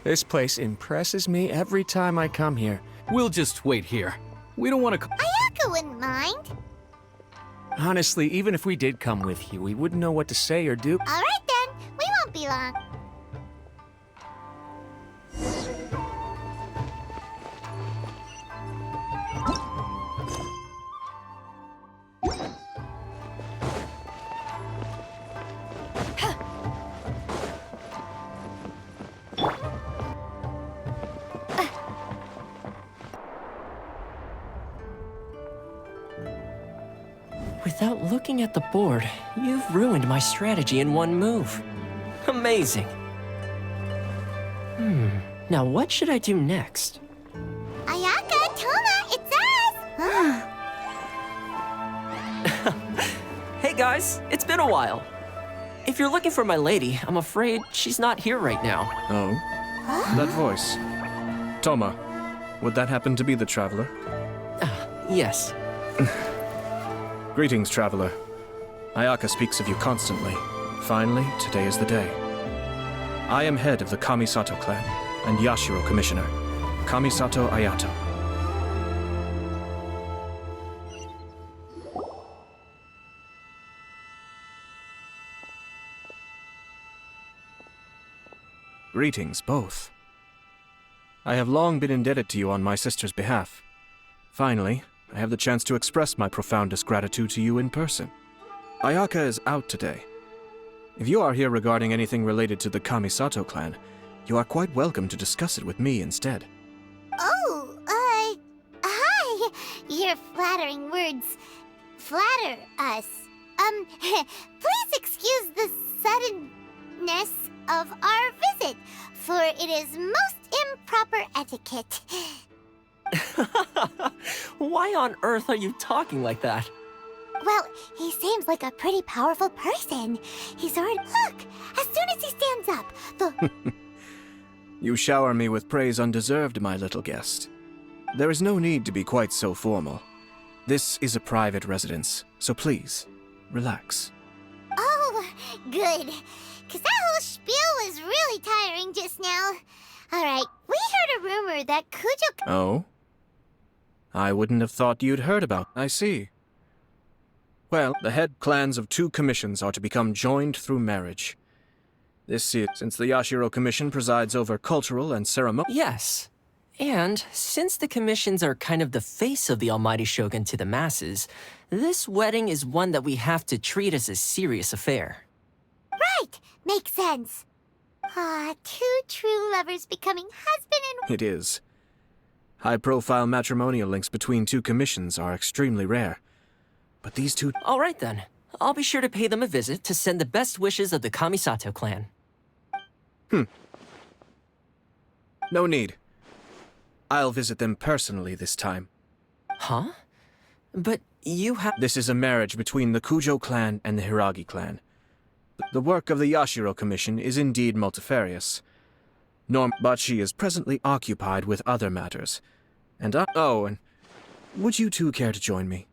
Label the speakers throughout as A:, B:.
A: This place impresses me every time I come here.
B: We'll just wait here. We don't want to...
C: Ayako wouldn't mind.
A: Honestly, even if we did come with you, we wouldn't know what to say or do.
C: All right then, we won't be long.
D: Without looking at the board, you've ruined my strategy in one move. Amazing. Now what should I do next?
C: Ayaka, Toma, it's us!
D: Hey guys, it's been a while. If you're looking for my lady, I'm afraid she's not here right now.
A: Oh? That voice. Toma, would that happen to be the traveler?
D: Yes.
A: Greetings, traveler. Ayaka speaks of you constantly. Finally, today is the day. I am head of the Kamisato clan and Yashiro commissioner, Kamisato Ayato. Greetings, both. I have long been indebted to you on my sister's behalf. Finally, I have the chance to express my profoundest gratitude to you in person. Ayaka is out today. If you are here regarding anything related to the Kamisato clan, you are quite welcome to discuss it with me instead.
C: Oh, hi! Your flattering words flatter us. Please excuse the suddenness of our visit, for it is most improper etiquette.
D: Why on earth are you talking like that?
C: Well, he seems like a pretty powerful person. He's already... Look! As soon as he stands up, the...
A: You shower me with praise undeserved, my little guest. There is no need to be quite so formal. This is a private residence, so please, relax.
C: Oh, good. Because that whole spiel was really tiring just now. Alright, we heard a rumor that Kujo...
A: Oh? I wouldn't have thought you'd heard about. I see. Well, the head clans of 2 commissions are to become joined through marriage. This is since the Yashiro Commission presides over cultural and ceremonial...
D: Yes. And since the commissions are kind of the face of the almighty shogun to the masses, this wedding is one that we have to treat as a serious affair.
C: Right! Makes sense. 2 true lovers becoming husband and...
A: It is. High-profile matrimonial links between 2 commissions are extremely rare. But these 2...
D: All right then. I'll be sure to pay them a visit to send the best wishes of the Kamisato clan.
A: No need. I'll visit them personally this time.
D: Huh? But you have...
A: This is a marriage between the Kujo clan and the Hiragi clan. The work of the Yashiro Commission is indeed multifarious. But she is presently occupied with other matters. And and would you 2 care to join me?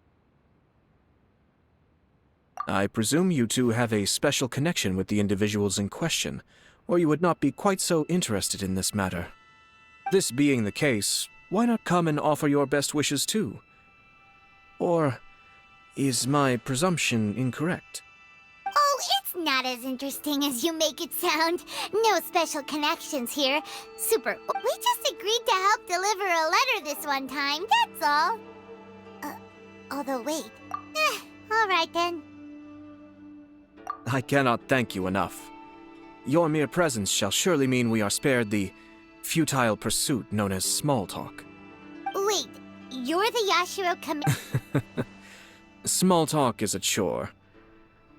A: I presume you 2 have a special connection with the individuals in question, or you would not be quite so interested in this matter. This being the case, why not come and offer your best wishes too? Or is my presumption incorrect?
C: Oh, it's not as interesting as you make it sound. No special connections here. Super. We just agreed to help deliver a letter this one time, that's all. Although wait. All right then.
A: I cannot thank you enough. Your mere presence shall surely mean we are spared the futile pursuit known as small talk.
C: Wait, you're the Yashiro
A: Small talk is a chore.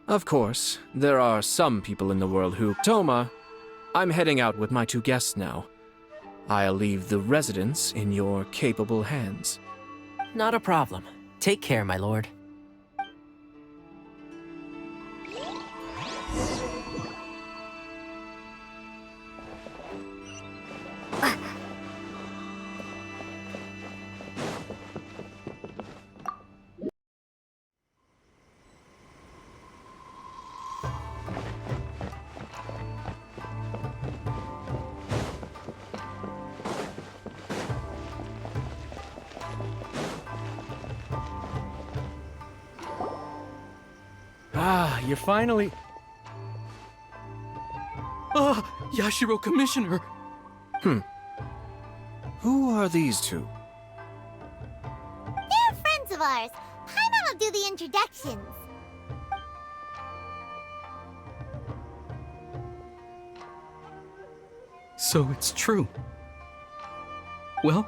A: Of course, there are some people in the world who... Toma, I'm heading out with my 2 guests now. I'll leave the residence in your capable hands.
D: Not a problem. Take care, my lord.
E: Ah, you're finally...
B: Ah, Yashiro Commissioner!
A: Who are these two?
C: They're friends of ours. Paimon will do the introductions.
B: So it's true. Well,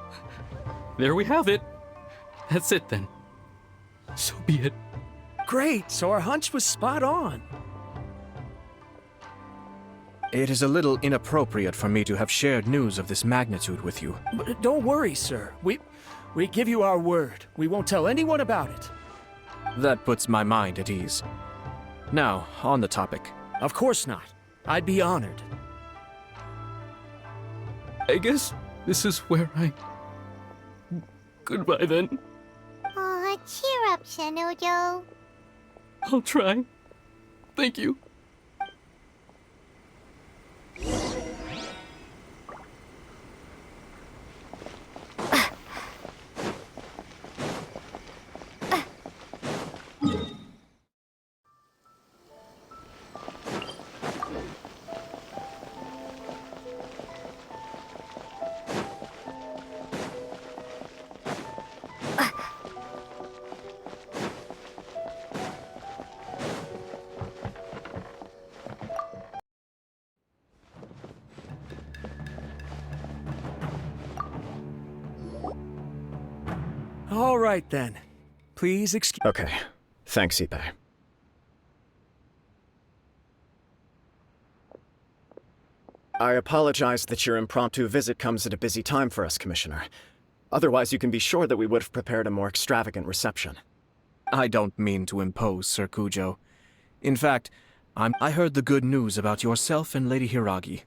B: there we have it. That's it then. So be it.
E: Great, so our hunch was spot on.
A: It is a little inappropriate for me to have shared news of this magnitude with you.
E: But don't worry, sir. We give you our word. We won't tell anyone about it.
A: That puts my mind at ease. Now, on the topic.
E: Of course not. I'd be honored.
B: I guess this is where I... Goodbye then.
C: Aw, cheer up, Shanojo.
B: I'll try. Thank you.
E: All right, then. Please excuse...
F: Okay. Thanks, Ippei. I apologize that your impromptu visit comes at a busy time for us, Commissioner. Otherwise, you can be sure that we would have prepared a more extravagant reception.
A: I don't mean to impose, Sir Kujo. In fact, I heard the good news about yourself and Lady Hiragi.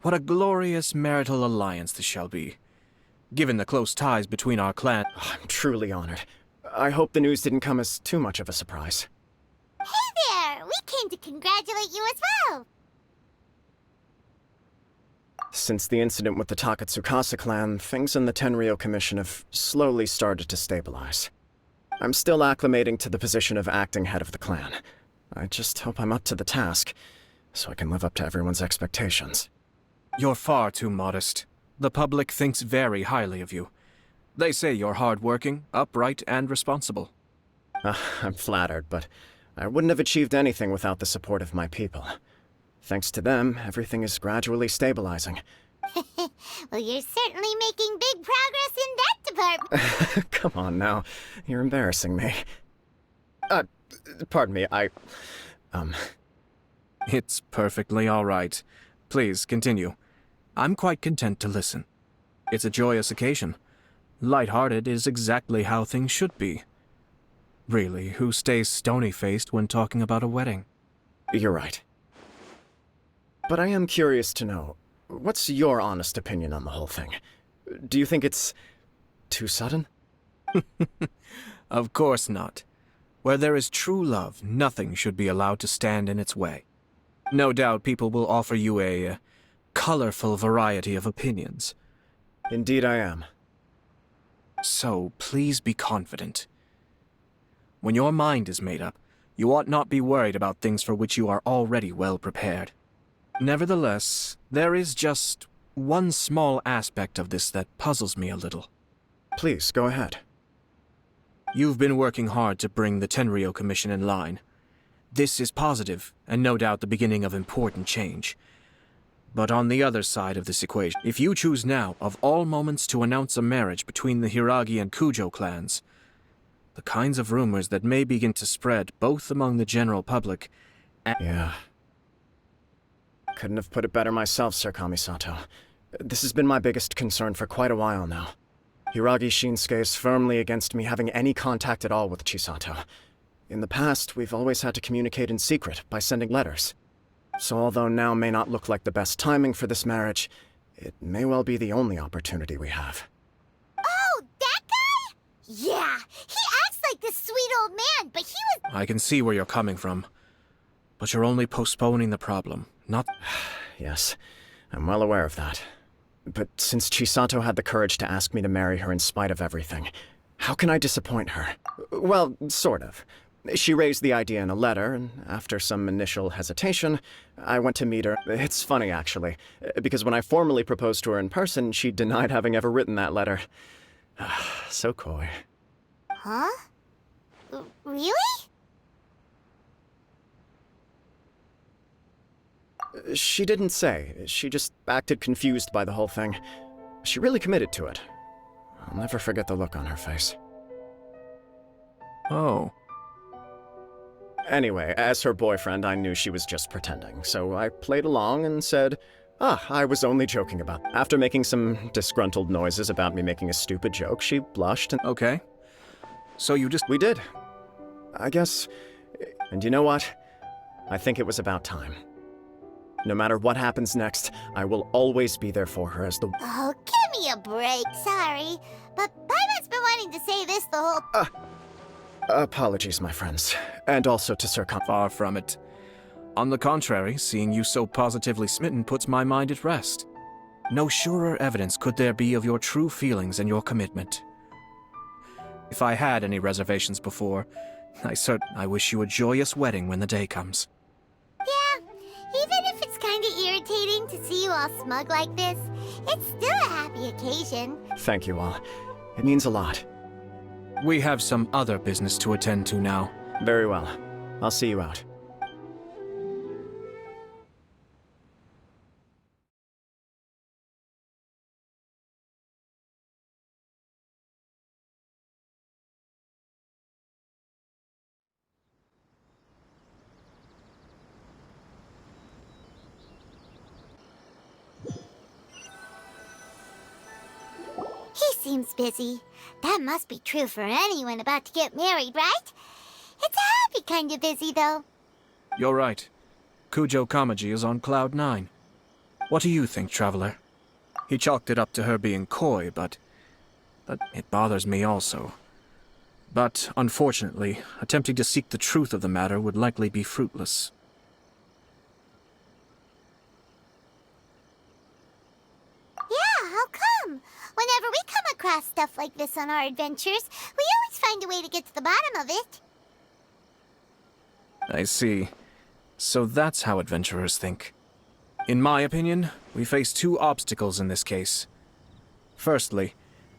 A: What a glorious marital alliance this shall be. Given the close ties between our clans...
F: I'm truly honored. I hope the news didn't come as too much of a surprise.
C: Hey there! We came to congratulate you as well!
F: Since the incident with the Takatsukasa clan, things in the Tenryou Commission have slowly started to stabilize. I'm still acclimating to the position of acting head of the clan. I just hope I'm up to the task, so I can live up to everyone's expectations.
A: You're far too modest. The public thinks very highly of you. They say you're hardworking, upright, and responsible.
F: I'm flattered, but I wouldn't have achieved anything without the support of my people. Thanks to them, everything is gradually stabilizing.
C: Well, you're certainly making big progress in that department.
F: Come on now, you're embarrassing me. Pardon me,
A: It's perfectly all right. Please, continue. I'm quite content to listen. It's a joyous occasion. Light-hearted is exactly how things should be. Really, who stays stony-faced when talking about a wedding?
F: You're right. But I am curious to know, what's your honest opinion on the whole thing? Do you think it's too sudden?
A: Of course not. Where there is true love, nothing should be allowed to stand in its way. No doubt people will offer you a colorful variety of opinions.
F: Indeed I am.
A: So please be confident. When your mind is made up, you ought not be worried about things for which you are already well prepared. Nevertheless, there is just one small aspect of this that puzzles me a little.
F: Please, go ahead.
A: You've been working hard to bring the Tenryou Commission in line. This is positive, and no doubt the beginning of important change. But on the other side of this equation, if you choose now, of all moments, to announce a marriage between the Hiragi and Kujo clans, the kinds of rumors that may begin to spread both among the general public and...
F: Yeah. Couldn't have put it better myself, Sir Kamisato. This has been my biggest concern for quite a while now. Hiragi Shinsuke is firmly against me having any contact at all with Chisato. In the past, we've always had to communicate in secret by sending letters. So although now may not look like the best timing for this marriage, it may well be the only opportunity we have.
C: Oh, that guy? Yeah, he acts like this sweet old man, but he was...
A: I can see where you're coming from. But you're only postponing the problem, not...
F: Yes, I'm well aware of that. But since Chisato had the courage to ask me to marry her in spite of everything, how can I disappoint her? Well, sort of. She raised the idea in a letter, and after some initial hesitation, I went to meet her. It's funny, actually, because when I formally proposed to her in person, she denied having ever written that letter. So coy.
C: Huh? Really?
F: She didn't say. She just acted confused by the whole thing. She really committed to it. I'll never forget the look on her face.
A: Oh.
F: Anyway, as her boyfriend, I knew she was just pretending, so I played along and said, I was only joking about it. After making some disgruntled noises about me making a stupid joke, she blushed and—
A: Okay. So you just—
F: We did. I guess. And you know what? I think it was about time. No matter what happens next, I will always be there for her as the—
C: Oh, give me a break. Sorry. But Paimon's been wanting to say this the whole—
F: Apologies, my friends. And also to Sir
A: Far from it. On the contrary, seeing you so positively smitten puts my mind at rest. No surer evidence could there be of your true feelings and your commitment. If I had any reservations before, I wish you a joyous wedding when the day comes.
C: Yeah, even if it's kinda irritating to see you all smug like this, it's still a happy occasion.
F: Thank you all. It means a lot.
A: We have some other business to attend to now.
F: Very well. I'll see you out.
C: He seems busy. That must be true for anyone about to get married, right? It's a happy kind of busy, though.
A: You're right. Kujo Kamaji is on Cloud 9. What do you think, Traveler? He chalked it up to her being coy, but it bothers me also. But, unfortunately, attempting to seek the truth of the matter would likely be fruitless.
C: Yeah, how come? Whenever we come across stuff like this on our adventures, we always find a way to get to the bottom of it.
A: I see. So that's how adventurers think. In my opinion, we face two obstacles in this case. Firstly,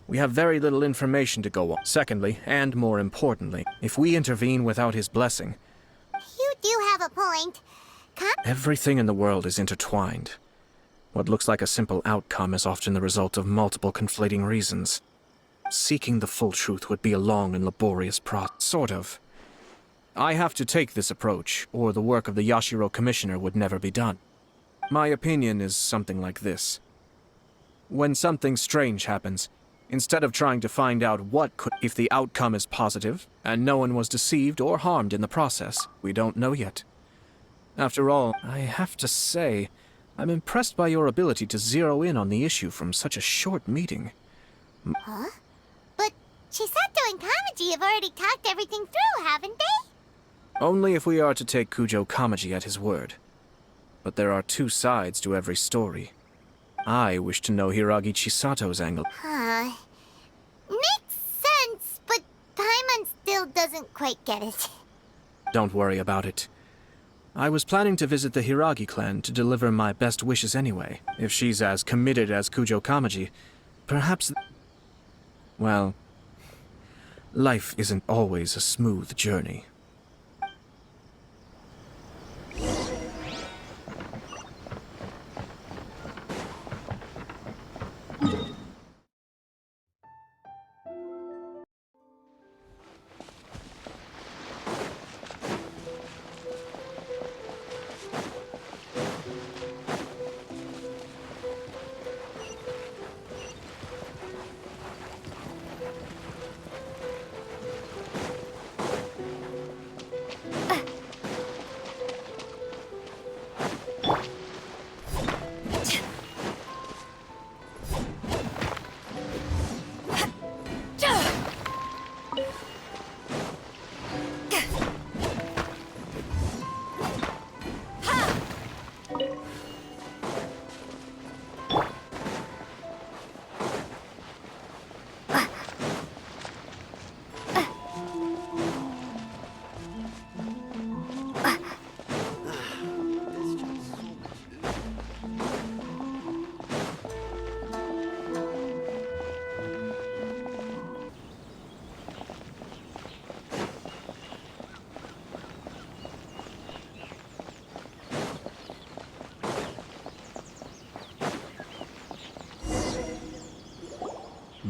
A: we have very little information to go on. Secondly, and more importantly, if we intervene without his blessing,
C: You do have a point.
A: everything in the world is intertwined. What looks like a simple outcome is often the result of multiple conflating reasons. Seeking the full truth would be a long and laborious process. Sort of. I have to take this approach, or the work of the Yashiro Commissioner would never be done. My opinion is something like this. When something strange happens, instead of trying to find out if the outcome is positive, and no one was deceived or harmed in the process, we don't know yet. After all, I have to say, I'm impressed by your ability to zero in on the issue from such a short meeting.
C: Huh? But Chisato and Kamaji have already talked everything through, haven't they?
A: Only if we are to take Kujo Kamaji at his word. But there are two sides to every story. I wish to know Hiragi Chisato's angle.
C: Huh. Makes sense, but Paimon still doesn't quite get it.
A: Don't worry about it. I was planning to visit the Hiragi clan to deliver my best wishes anyway. If she's as committed as Kujo Kamaji, perhaps... Well, life isn't always a smooth journey.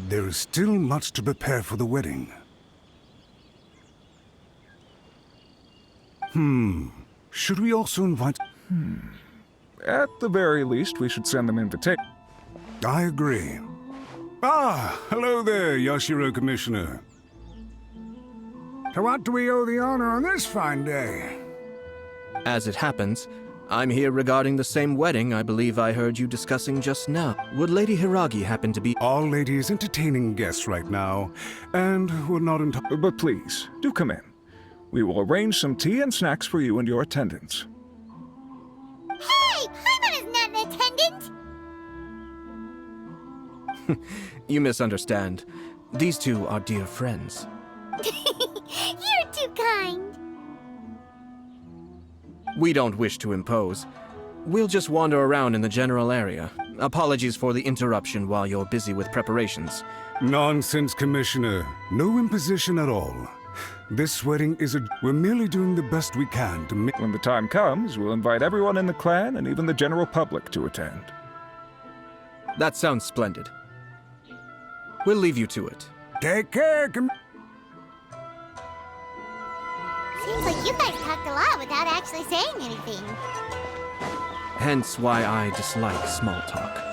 G: There is still much to prepare for the wedding. Should we also invite...
H: At the very least, we should send them invitation.
G: I agree. Ah, hello there, Yashiro Commissioner. To what do we owe the honor on this fine day?
A: As it happens, I'm here regarding the same wedding I believe I heard you discussing just now. Would Lady Hiragi happen to be...
G: All ladies entertaining guests right now, and we're not in...
H: But please, do come in. We will arrange some tea and snacks for you and your attendants.
C: Hey! Paimon is not an attendant!
A: You misunderstand. These two are dear friends.
C: You're too kind.
A: We don't wish to impose. We'll just wander around in the general area. Apologies for the interruption while you're busy with preparations.
G: Nonsense, Commissioner. No imposition at all. This wedding is a... We're merely doing the best we can to make...
H: When the time comes, we'll invite everyone in the clan and even the general public to attend.
A: That sounds splendid. We'll leave you to it.
G: Take care,
C: Seems like you guys talked a lot without actually saying anything.
A: Hence why I dislike small talk.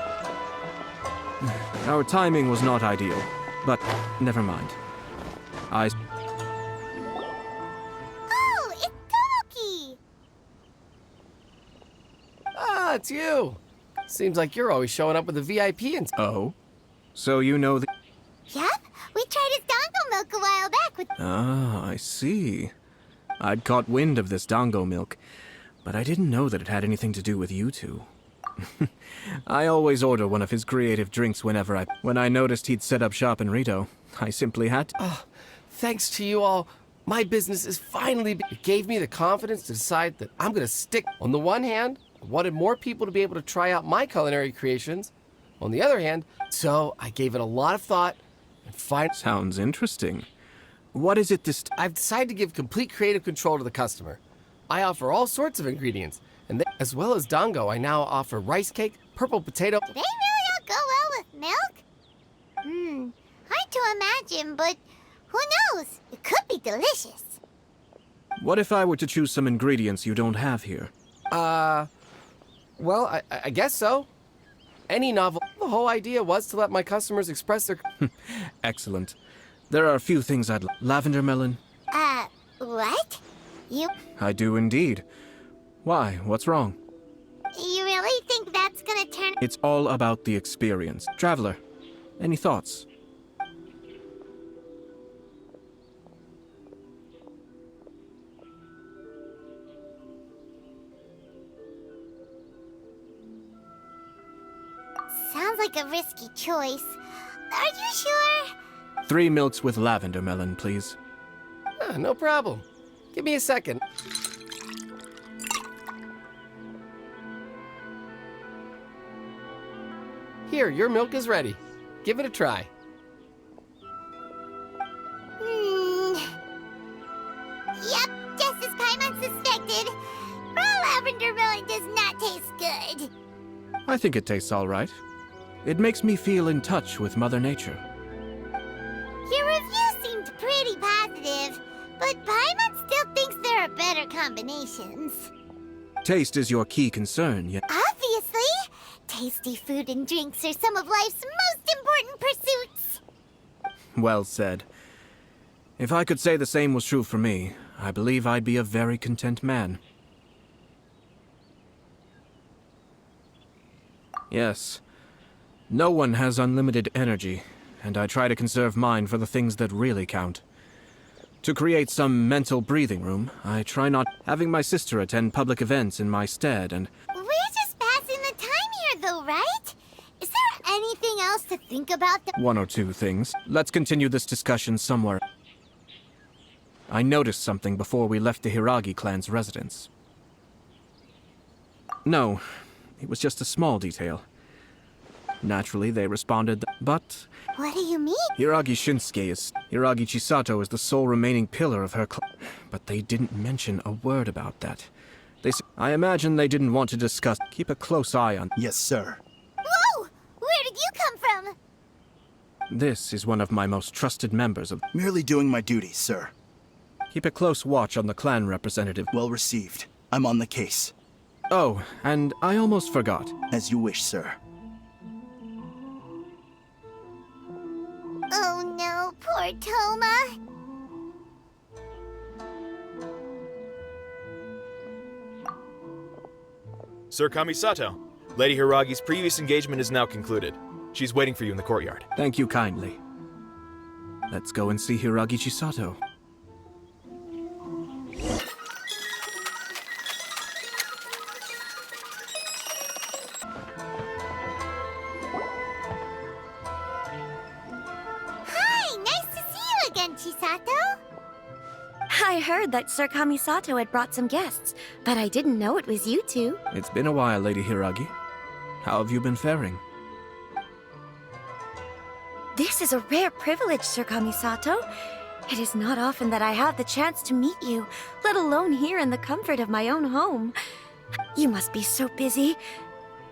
A: Our timing was not ideal, but never mind.
C: Oh, it's Tomoki!
I: Ah, it's you. Seems like you're always showing up with a VIP and...
A: Oh? So you know the...
C: Yep, we tried his dango milk a while back with...
A: Ah, I see. I'd caught wind of this dango milk, but I didn't know that it had anything to do with you two. I always order one of his creative drinks whenever When I noticed he'd set up shop in Rito, I simply had to...
I: Thanks to you all, my business is finally... It gave me the confidence to decide that I'm gonna stick. On the one hand, I wanted more people to be able to try out my culinary creations. On the other hand, so I gave it a lot of thought and
A: Sounds interesting. What is it this...
I: I've decided to give complete creative control to the customer. I offer all sorts of ingredients, and as well as dango, I now offer rice cake, purple potato...
C: Do they really all go well with milk? Hard to imagine, but who knows? It could be delicious.
A: What if I were to choose some ingredients you don't have here?
I: Well, I guess so. Any novel. The whole idea was to let my customers express their...
A: Excellent. There are a few things I'd... Lavender melon?
C: What? You
A: I do indeed. Why? What's wrong?
C: really think that's gonna turn...
A: It's all about the experience. Traveler, any thoughts?
C: Sounds like a risky choice. Are you sure?
A: 3 milks with lavender melon, please.
I: No problem. Give me a second. Here, your milk is ready. Give it a try.
C: Yep, just as Paimon suspected. Raw lavender melon does not taste good.
A: I think it tastes all right. It makes me feel in touch with Mother Nature.
C: Your review seemed pretty positive, but Paimon still thinks there are better combinations.
A: Taste is your key concern, yet...
C: Obviously! Tasty food and drinks are some of life's most important pursuits.
A: Well said. If I could say the same was true for me, I believe I'd be a very content man. Yes. No one has unlimited energy, and I try to conserve mine for the things that really count. To create some mental breathing room, I try not having my sister attend public events in my stead, and...
C: We're just passing the time here, though, right? Is there anything else to think about?
A: One or two things. Let's continue this discussion somewhere. I noticed something before we left the Hiragi clan's residence. No, it was just a small detail. Naturally, they responded, but...
C: What do you mean?
A: Hiragi Chisato is the sole remaining pillar of her clan. But they didn't mention a word about that. I imagine they didn't want to discuss. Keep a close eye on...
J: Yes, sir.
C: Whoa! Where did you come from?
A: This is one of my most trusted members of...
J: Merely doing my duty, sir.
A: Keep a close watch on the clan representative.
J: Well received. I'm on the case.
A: Oh, and I almost forgot.
J: As you wish, sir.
C: Oh no, poor Toma.
K: Sir Kamisato, Lady Hiragi's previous engagement is now concluded. She's waiting for you in the courtyard.
A: Thank you kindly. Let's go and see Hiragi Chisato.
C: Hi, nice to see you again, Chisato.
L: I heard that Sir Kamisato had brought some guests, but I didn't know it was you two.
A: It's been a while, Lady Hiragi. How have you been faring?
L: This is a rare privilege, Sir Kamisato. It is not often that I have the chance to meet you, let alone here in the comfort of my own home. You must be so busy.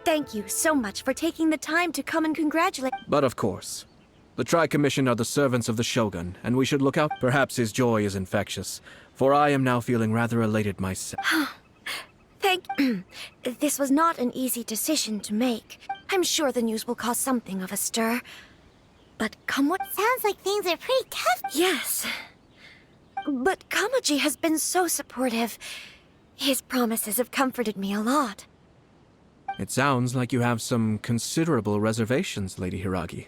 L: Thank you so much for taking the time to come and congratulate.
A: But of course. The Tri-Commission are the servants of the Shogun, and we should look out. Perhaps his joy is infectious, for I am now feeling rather elated myself.
L: Thank This was not an easy decision to make. I'm sure the news will cause something of a stir. But come what...
C: Sounds like things are pretty tough.
L: Yes. But Kamaji has been so supportive. His promises have comforted me a lot.
A: It sounds like you have some considerable reservations, Lady Hiragi.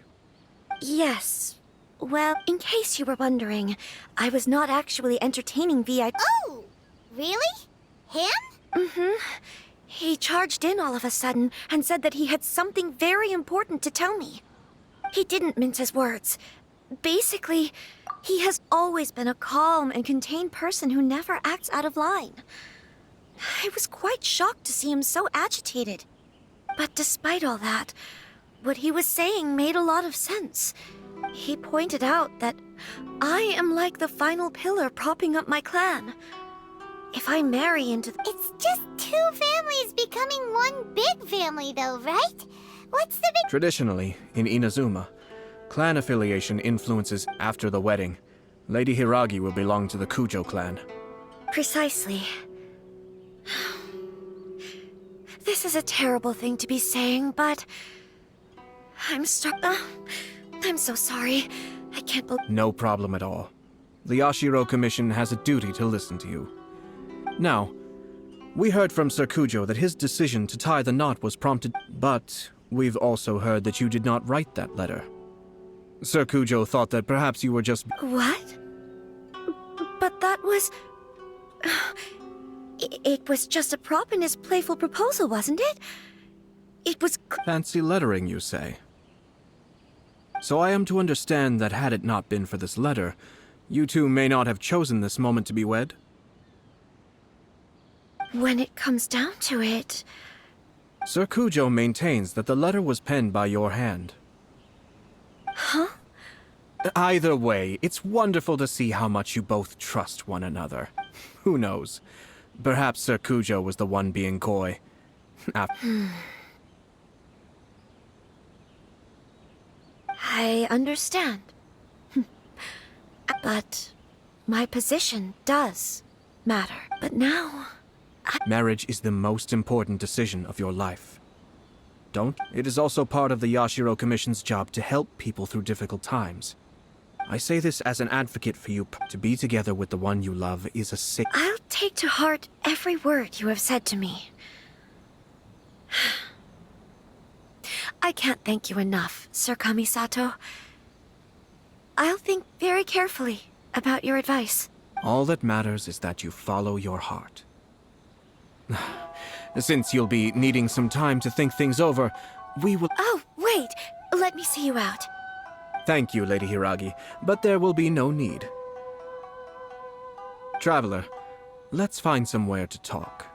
L: Yes. Well, in case you were wondering, I was not actually entertaining VIP.
C: Oh, really? Him?
L: Mm-hmm. He charged in all of a sudden and said that he had something very important to tell me. He didn't mince his words. Basically, he has always been a calm and contained person who never acts out of line. I was quite shocked to see him so agitated. But despite all that, what he was saying made a lot of sense. He pointed out that I am like the final pillar propping up my clan. If I marry into the...
C: It's just two families becoming one big family, though, right? What's the big...
A: Traditionally, in Inazuma, clan affiliation influences after the wedding. Lady Hiragi will belong to the Kujo clan.
L: Precisely. This is a terrible thing to be saying, but... I'm so sorry. I can't believe...
A: No problem at all. The Yashiro Commission has a duty to listen to you. Now, we heard from Sir Kujo that his decision to tie the knot was prompted, but we've also heard that you did not write that letter. Sir Kujo thought that perhaps you were just...
L: What? But that was... It was just a prop in his playful proposal, wasn't it? It was...
A: Fancy lettering, you say? So I am to understand that had it not been for this letter, you two may not have chosen this moment to be wed?
L: When it comes down to it...
A: Sir Kujo maintains that the letter was penned by your hand.
L: Huh?
A: Either way, it's wonderful to see how much you both trust one another. Who knows? Perhaps Sir Kujo was the one being coy.
L: I understand. But my position does matter. But now...
A: Marriage is the most important decision of your life. Don't? It is also part of the Yashiro Commission's job to help people through difficult times. I say this as an advocate for you. To be together with the one you love is a sick...
L: I'll take to heart every word you have said to me. I can't thank you enough, Sir Kamisato. I'll think very carefully about your advice.
A: All that matters is that you follow your heart. Since you'll be needing some time to think things over, we will...
L: Oh, wait! Let me see you out.
A: Thank you, Lady Hiragi, but there will be no need. Traveler, let's find somewhere to talk.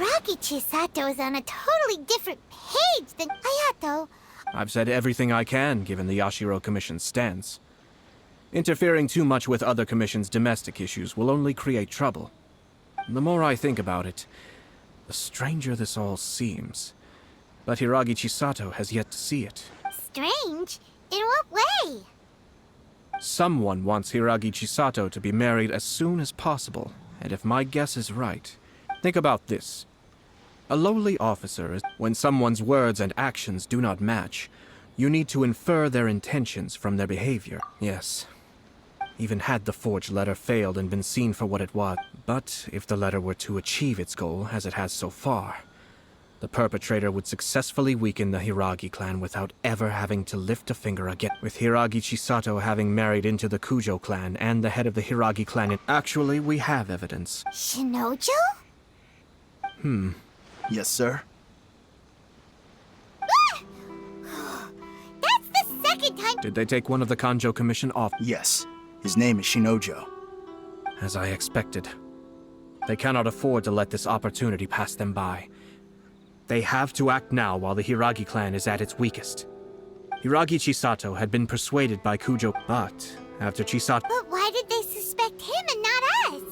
C: Hiragi Chisato is on a totally different page than Ayato.
A: I've said everything I can, given the Yashiro Commission's stance. Interfering too much with other commissions' domestic issues will only create trouble. The more I think about it, the stranger this all seems. But Hiragi Chisato has yet to see it.
C: Strange? In what way?
A: Someone wants Hiragi Chisato to be married as soon as possible, and if my guess is right, think about this. A lowly officer is when someone's words and actions do not match. You need to infer their intentions from their behavior. Yes. Even had the forged letter failed and been seen for what it was. But if the letter were to achieve its goal, as it has so far, the perpetrator would successfully weaken the Hiragi clan without ever having to lift a finger again. With Hiragi Chisato having married into the Kujo clan and the head of the Hiragi clan actually, we have evidence.
C: Shinojo?
J: Yes, sir.
C: That's the second time.
A: Did they take one of the Kanjo Commission off?
J: Yes. His name is Shinojo.
A: As I expected. They cannot afford to let this opportunity pass them by. They have to act now while the Hiragi clan is at its weakest. Hiragi Chisato had been persuaded by Kujo, but after Chisato...
C: But why did they suspect him and not us?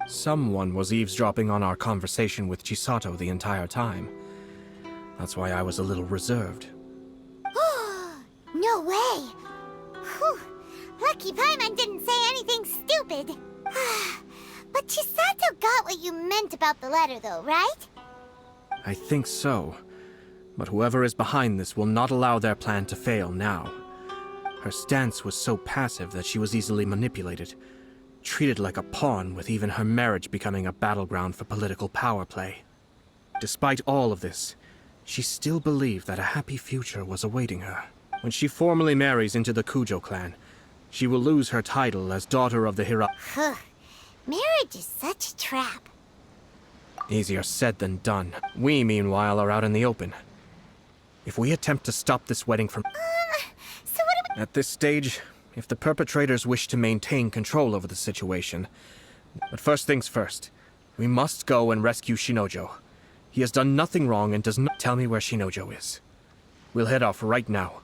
A: Someone was eavesdropping on our conversation with Chisato the entire time. That's why I was a little reserved.
C: No way! Whew. Lucky Paimon didn't say anything stupid. But Chisato got what you meant about the letter, though, right?
A: I think so. But whoever is behind this will not allow their plan to fail now. Her stance was so passive that she was easily manipulated, treated like a pawn, with even her marriage becoming a battleground for political power play. Despite all of this, she still believed that a happy future was awaiting her. When she formally marries into the Kujo clan, she will lose her title as daughter of the Hiragi.
C: Marriage is such a trap.
A: Easier said than done. We, meanwhile, are out in the open. If we attempt to stop this wedding from...
C: So what do we...
A: At this stage, if the perpetrators wish to maintain control over the situation... But first things first, we must go and rescue Shinojo. He has done nothing wrong and does not... Tell me where Shinojo is. We'll head off right now.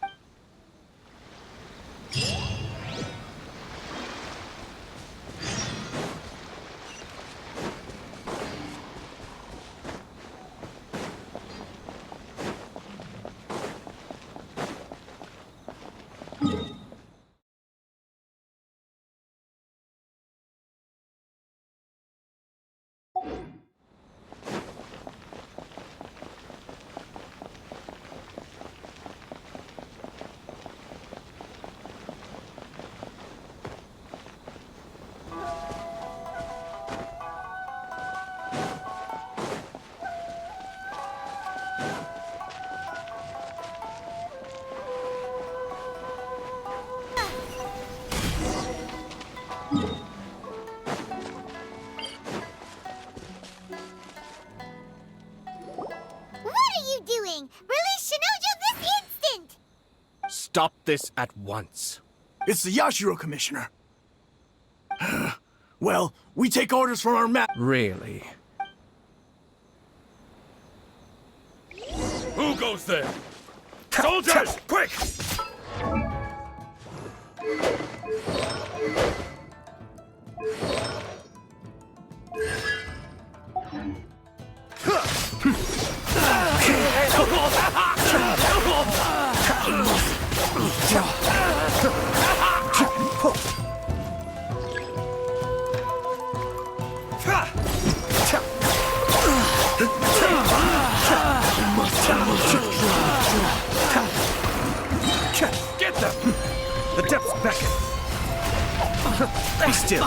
C: Release Shinojo this instant!
A: Stop this at once.
J: It's the Yashiro Commissioner. Well, we take orders from our
A: Really?
M: Who goes there? Soldiers, quick!
E: Get them! The depths beckon. Be still.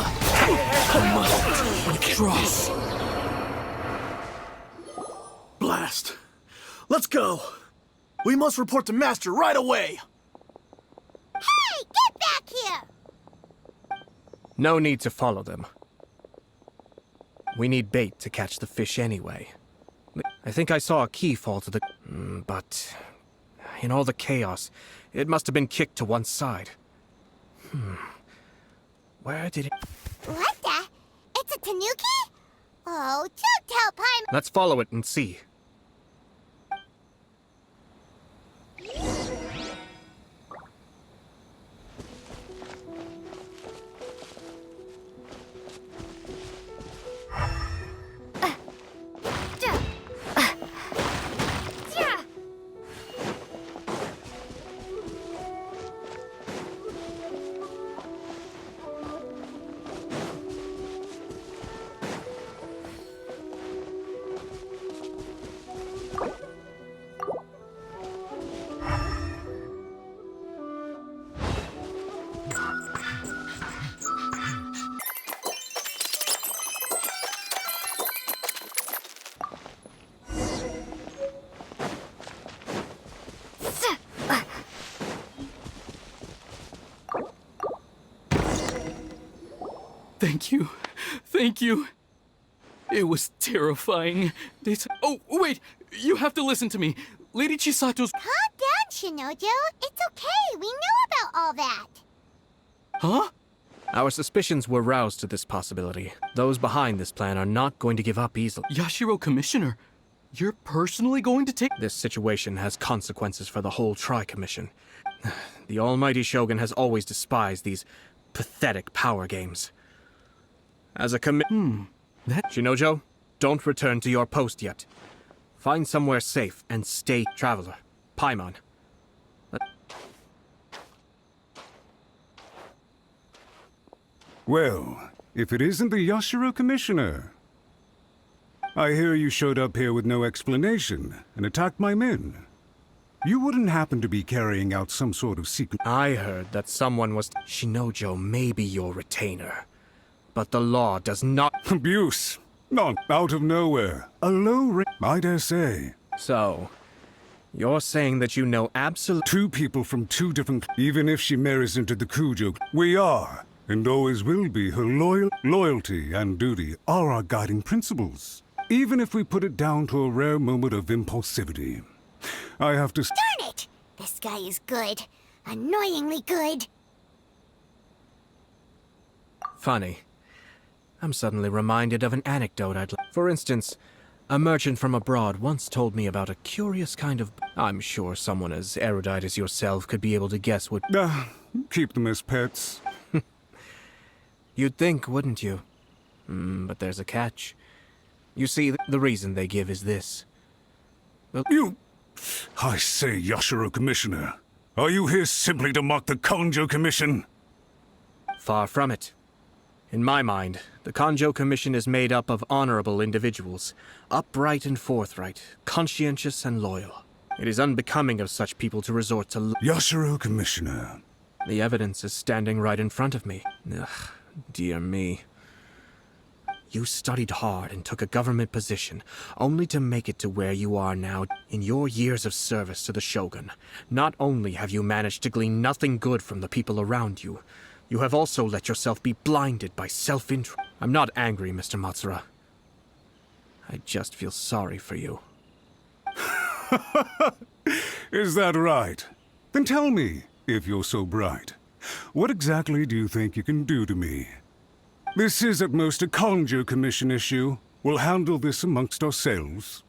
J: Withdraw. Blast. Let's go. We must report to Master right away.
C: Hey, get back here!
A: No need to follow them. We need bait to catch the fish anyway. I think I saw a key fall to the... But... in all the chaos, it must have been kicked to one side. Where did it...
C: What the? It's a tanuki? Oh, don't tell Paimon.
A: Let's follow it and see.
B: Thank you. Thank you. It was terrifying. Oh, wait! You have to listen to me. Lady Chisato's...
C: Calm down, Shinojo. It's okay. We know about all that.
B: Huh?
A: Our suspicions were roused to this possibility. Those behind this plan are not going to give up easily.
B: Yashiro Commissioner, you're personally going to take...
A: This situation has consequences for the whole Tri-Commission. The almighty Shogun has always despised these pathetic power games. As a Shinojo, don't return to your post yet. Find somewhere safe and stay, traveler. Paimon.
G: Well, if it isn't the Yashiro Commissioner. I hear you showed up here with no explanation and attacked my men. You wouldn't happen to be carrying out some sort of secret...
A: I heard that someone was... Shinojo may be your retainer, but the law does not...
G: Abuse! Not out of nowhere. A low rate, I dare say.
A: So, you're saying that you know
G: Two people from two different... Even if she marries into the Kujo, we are, and always will be, her loyalty and duty are our guiding principles. Even if we put it down to a rare moment of impulsivity. I have to...
C: Darn it! This guy is good. Annoyingly good.
A: Funny. I'm suddenly reminded of an anecdote I'd like. For instance, a merchant from abroad once told me about a curious kind of... I'm sure someone as erudite as yourself could be able to guess what...
G: Keep them as pets.
A: You'd think, wouldn't you? But there's a catch. You see, the reason they give is this.
G: I say, Yashiro Commissioner, are you here simply to mock the Kanjo Commission?
A: Far from it. In my mind, the Kanjo Commission is made up of honorable individuals, upright and forthright, conscientious and loyal. It is unbecoming of such people to resort to...
G: Yashiro Commissioner.
A: The evidence is standing right in front of me. Ugh, dear me. You studied hard and took a government position, only to make it to where you are now. In your years of service to the Shogun, not only have you managed to glean nothing good from the people around you, you have also let yourself be blinded by self-interest. I'm not angry, Mr. Matsura. I just feel sorry for you.
G: Is that right? Then tell me, if you're so bright, what exactly do you think you can do to me? This is at most a Kanjo Commission issue. We'll handle this amongst ourselves.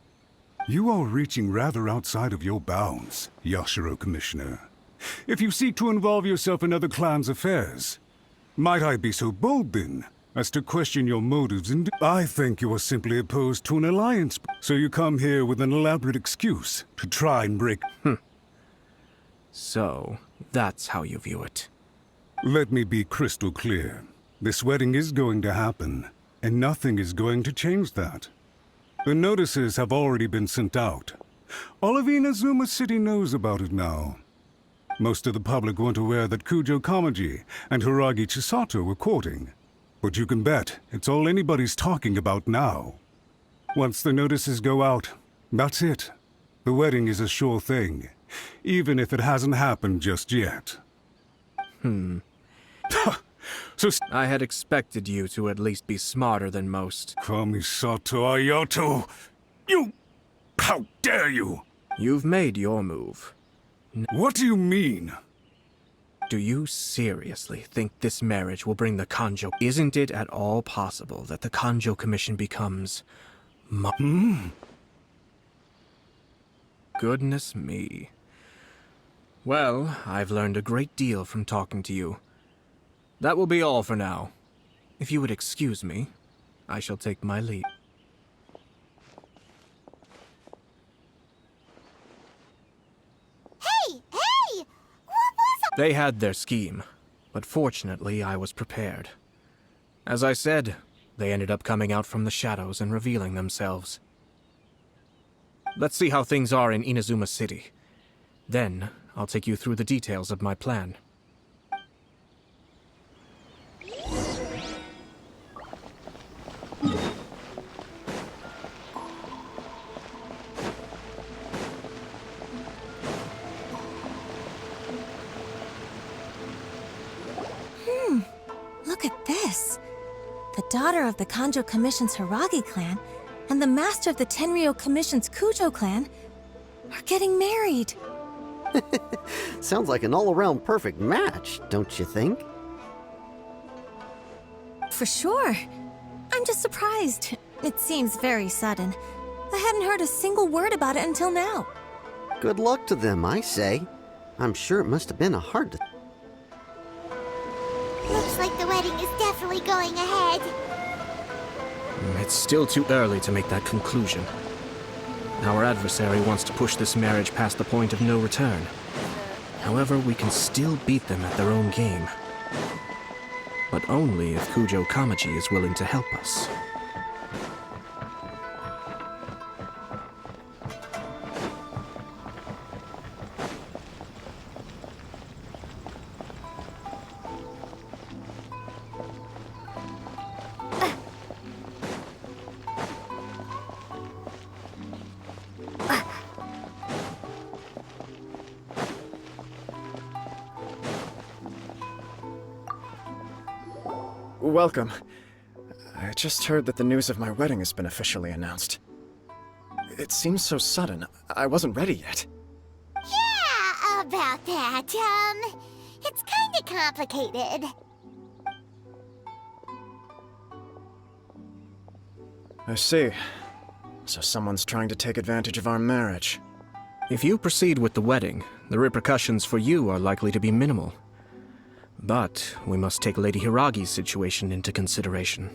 G: You are reaching rather outside of your bounds, Yashiro Commissioner. If you seek to involve yourself in other clans' affairs, might I be so bold then, as to question your motives and... I think you are simply opposed to an alliance, so you come here with an elaborate excuse to try and break...
A: So, that's how you view it.
G: Let me be crystal clear. This wedding is going to happen, and nothing is going to change that. The notices have already been sent out. All of Inazuma City knows about it now. Most of the public weren't aware that Kujo Kamaji and Hiragi Chisato were courting. But you can bet it's all anybody's talking about now. Once the notices go out, that's it. The wedding is a sure thing, even if it hasn't happened just yet. So
A: I had expected you to at least be smarter than most.
G: Kamisato Ayato! You... How dare you!
A: You've made your move.
G: What do you mean?
A: Do you seriously think this marriage will bring the Kanjo? Isn't it at all possible that the Kanjo Commission becomes... Goodness me. Well, I've learned a great deal from talking to you. That will be all for now. If you would excuse me, I shall take my leave.
C: Hey! What was it?
A: They had their scheme, but fortunately I was prepared. As I said, they ended up coming out from the shadows and revealing themselves. Let's see how things are in Inazuma City. Then, I'll take you through the details of my plan.
N: Look at this. The daughter of the Kanjo Commission's Hiragi clan and the master of the Tenryou Commission's Kujo clan are getting married.
O: Sounds like an all-around perfect match, don't you think?
N: For sure. I'm just surprised. It seems very sudden. I hadn't heard a single word about it until now.
O: Good luck to them, I say. I'm sure it must have been a hard...
C: Looks like the wedding is definitely going ahead.
A: It's still too early to make that conclusion. Our adversary wants to push this marriage past the point of no return. However, we can still beat them at their own game. But only if Kujo Kamaji is willing to help us.
F: Welcome. I just heard that the news of my wedding has been officially announced. It seems so sudden. I wasn't ready yet.
C: Yeah, about that. It's kinda complicated.
F: I see. So someone's trying to take advantage of our marriage.
A: If you proceed with the wedding, the repercussions for you are likely to be minimal. But we must take Lady Hiragi's situation into consideration.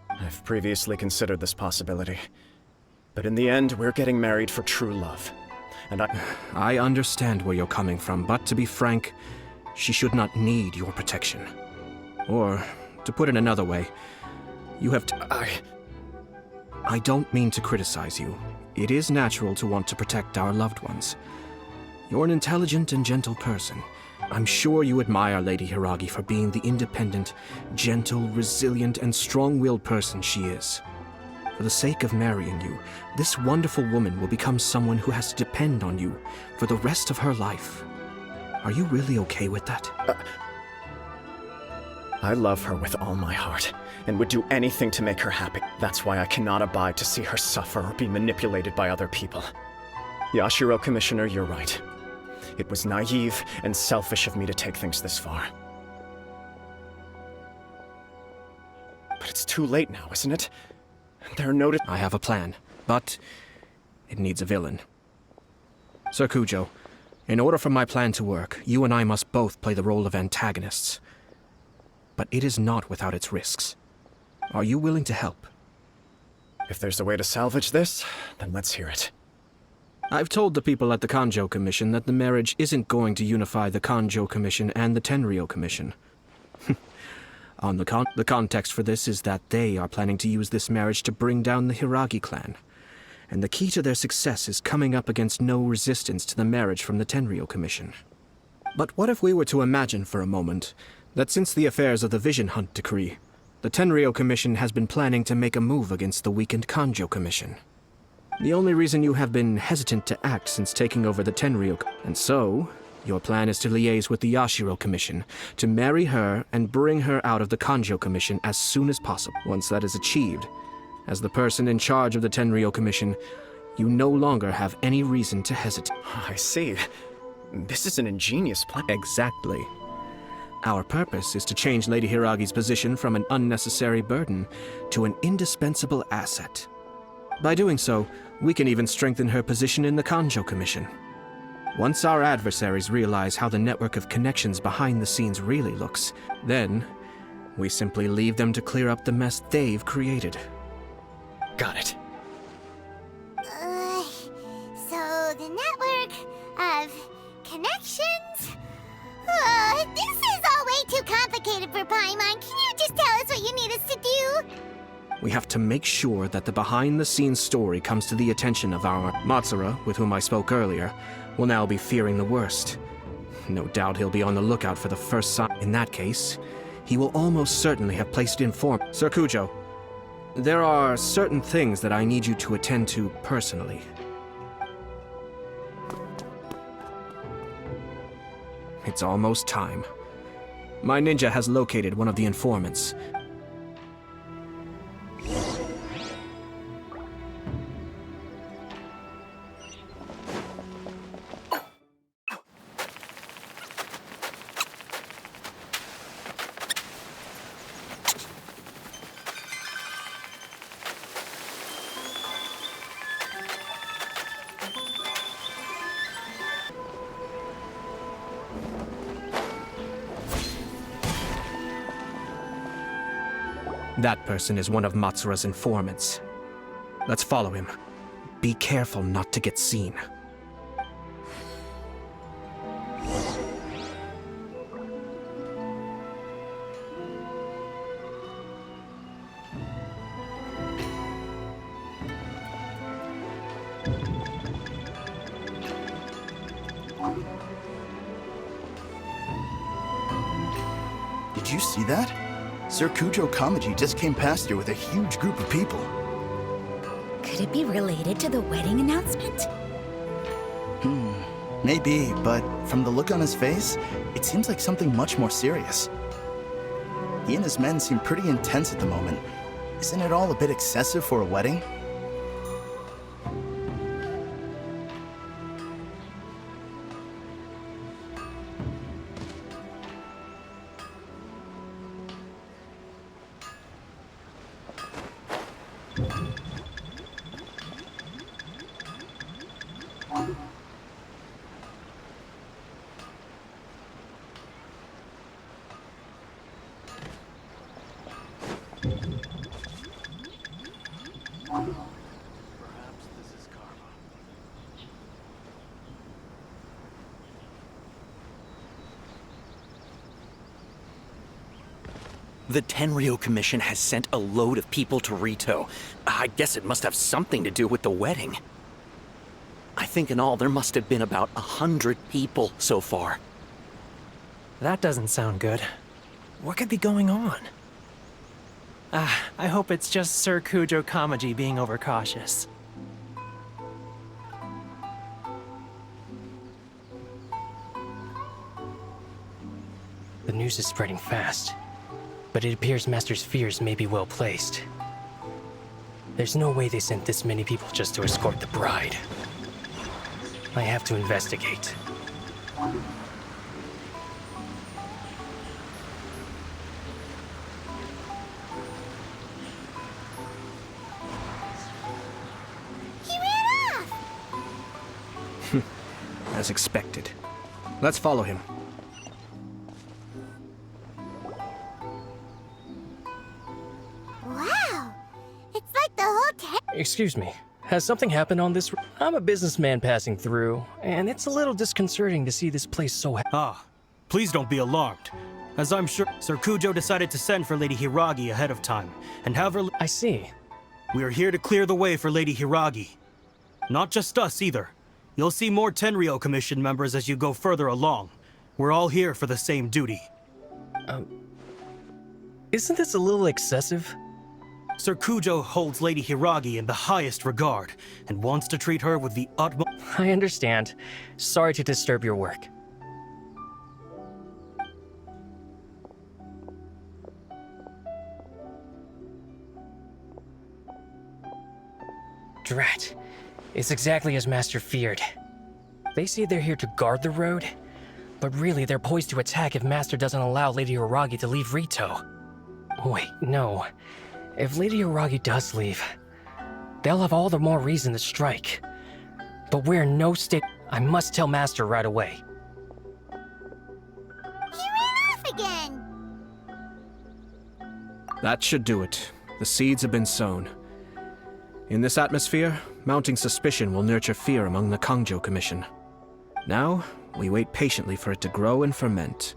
F: I've previously considered this possibility. But in the end, we're getting married for true love. And
A: I understand where you're coming from, but to be frank, she should not need your protection. Or, to put it another way, you have to... I don't mean to criticize you. It is natural to want to protect our loved ones. You're an intelligent and gentle person. I'm sure you admire Lady Hiragi for being the independent, gentle, resilient, and strong-willed person she is. For the sake of marrying you, this wonderful woman will become someone who has to depend on you for the rest of her life. Are you really okay with that?
F: I love her with all my heart, and would do anything to make her happy. That's why I cannot abide to see her suffer or be manipulated by other people. Yashiro Commissioner, you're right. It was naive and selfish of me to take things this far. But it's too late now, isn't it? There are no...
A: I have a plan, but it needs a villain. Sir Kujo, in order for my plan to work, you and I must both play the role of antagonists. But it is not without its risks. Are you willing to help?
F: If there's a way to salvage this, then let's hear it.
A: I've told the people at the Kanjo Commission that the marriage isn't going to unify the Kanjo Commission and the Tenryou Commission. The context for this is that they are planning to use this marriage to bring down the Hiragi clan. And the key to their success is coming up against no resistance to the marriage from the Tenryou Commission. But what if we were to imagine for a moment that since the affairs of the Vision Hunt Decree, the Tenryou Commission has been planning to make a move against the weakened Kanjo Commission? The only reason you have been hesitant to act since taking over the Tenryou, and so, your plan is to liaise with the Yashiro Commission, to marry her and bring her out of the Kanjo Commission as soon as possible. Once that is achieved, as the person in charge of the Tenryou Commission, you no longer have any reason to hesitate.
F: I see. This is an ingenious plan.
A: Exactly. Our purpose is to change Lady Hiragi's position from an unnecessary burden to an indispensable asset. By doing so, we can even strengthen her position in the Kanjo Commission. Once our adversaries realize how the network of connections behind the scenes really looks, then we simply leave them to clear up the mess they've created.
F: Got it.
C: So the network of connections? This is all way too complicated for Paimon. Can you just tell us what you need us to do?
A: We have to make sure that the behind-the-scenes story comes to the attention of our Matsura, with whom I spoke earlier, will now be fearing the worst. No doubt he'll be on the lookout for the first sign. In that case, he will almost certainly have placed inform. Sir Kujo, there are certain things that I need you to attend to personally. It's almost time. My ninja has located one of the informants. That person is one of Matsura's informants. Let's follow him. Be careful not to get seen.
P: Did you see that? Sir Kujo Kamaji just came past here with a huge group of people.
Q: Could it be related to the wedding announcement?
P: Maybe, but from the look on his face, it seems like something much more serious. He and his men seem pretty intense at the moment. Isn't it all a bit excessive for a wedding?
R: The Tenryo Commission has sent a load of people to Rito. I guess it must have something to do with the wedding. I think in all there must have been about 100 people so far.
S: That doesn't sound good. What could be going on? I hope it's just Sir Kujo Kamaji being overcautious. The news is spreading fast, but it appears Master's fears may be well placed. There's no way they sent this many people just to escort the bride. I have to investigate.
C: He ran off!
A: As expected. Let's follow him.
C: Wow! It's like the whole
S: Excuse me. Has something happened on this? I'm a businessman passing through, and it's a little disconcerting to see this place so.
T: Please don't be alarmed, as I'm sure Sir Kujo decided to send for Lady Hiragi ahead of time, and have her.
S: I see.
T: We are here to clear the way for Lady Hiragi. Not just us either. You'll see more Tenryo Commission members as you go further along. We're all here for the same duty.
S: Isn't this a little excessive?
T: Sir Kujo holds Lady Hiragi in the highest regard, and wants to treat her with the utmost.
S: I understand. Sorry to disturb your work. Drat. It's exactly as Master feared. They say they're here to guard the road, But really, they're poised to attack if Master doesn't allow Lady Hiragi to leave Rito. Wait, no. If Lady Hiragi does leave, they'll have all the more reason to strike. But we're in no state. I must tell Master right away.
C: He ran off again!
A: That should do it. The seeds have been sown. In this atmosphere, mounting suspicion will nurture fear among the Kangjo Commission. Now, we wait patiently for it to grow and ferment.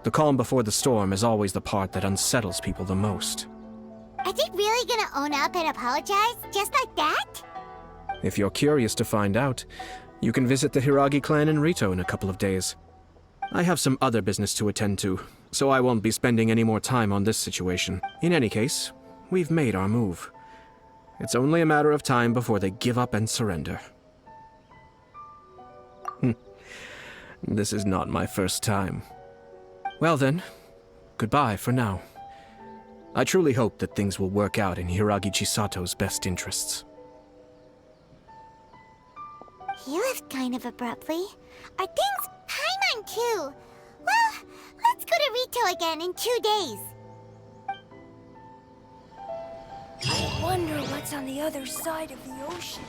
A: The calm before the storm is always the part that unsettles people the most.
C: Are they really gonna own up and apologize, just like that?
A: If you're curious to find out, you can visit the Hiragi clan in Rito in a couple of days. I have some other business to attend to, so I won't be spending any more time on this situation. In any case, we've made our move. It's only a matter of time before they give up and surrender. This is not my first time. Well then, goodbye for now. I truly hope that things will work out in Hiragi Chisato's best interests.
C: He left kind of abruptly. Are things Paimon too? Well, let's go to Rito again in 2 days.
L: I wonder what's on the other side of the ocean.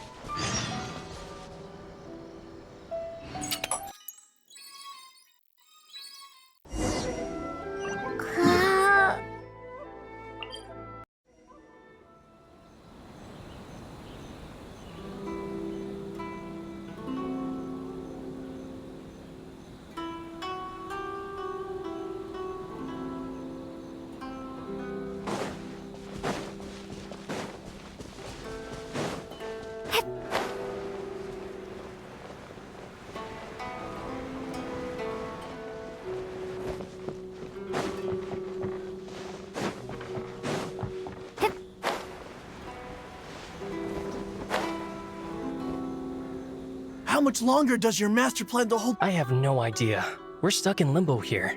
J: How much longer does your master plan to hold?
S: I have no idea. We're stuck in limbo here.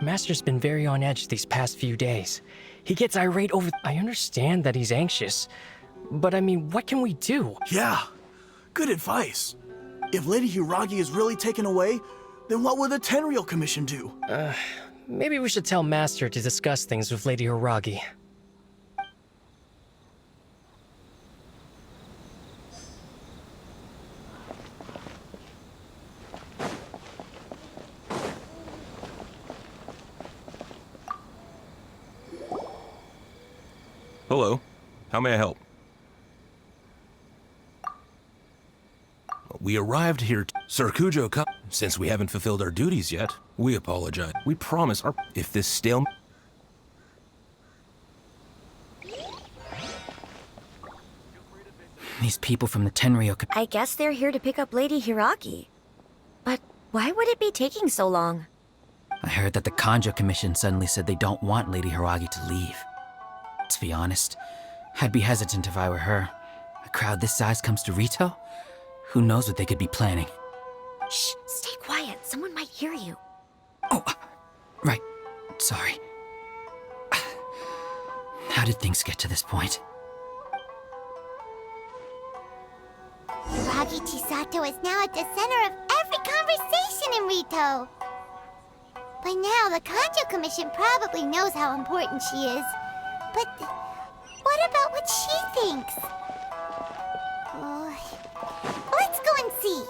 S: Master's been very on edge these past few days. He gets irate over... I understand that he's anxious, but I mean, what can we do?
J: Yeah, good advice. If Lady Hiragi is really taken away, then what will the Tenryou Commission do?
S: Maybe we should tell Master to discuss things with Lady Hiragi.
M: Hello. How may I help? We arrived here Sir Kujo Since we haven't fulfilled our duties yet, we apologize. We promise if this stale...
Q: These people from the Tenryou...
L: I guess they're here to pick up Lady Hiragi. But why would it be taking so long?
Q: I heard that the Kangjo Commission suddenly said they don't want Lady Hiragi to leave. To be honest, I'd be hesitant if I were her. A crowd this size comes to Rito? Who knows what they could be planning?
L: Shh, stay quiet. Someone might hear you.
Q: Oh, right. Sorry. How did things get to this point?
C: Hiragi Chisato is now at the center of every conversation in Rito. By now, the Kangjo Commission probably knows how important she is. But what about what she thinks? Let's go and see.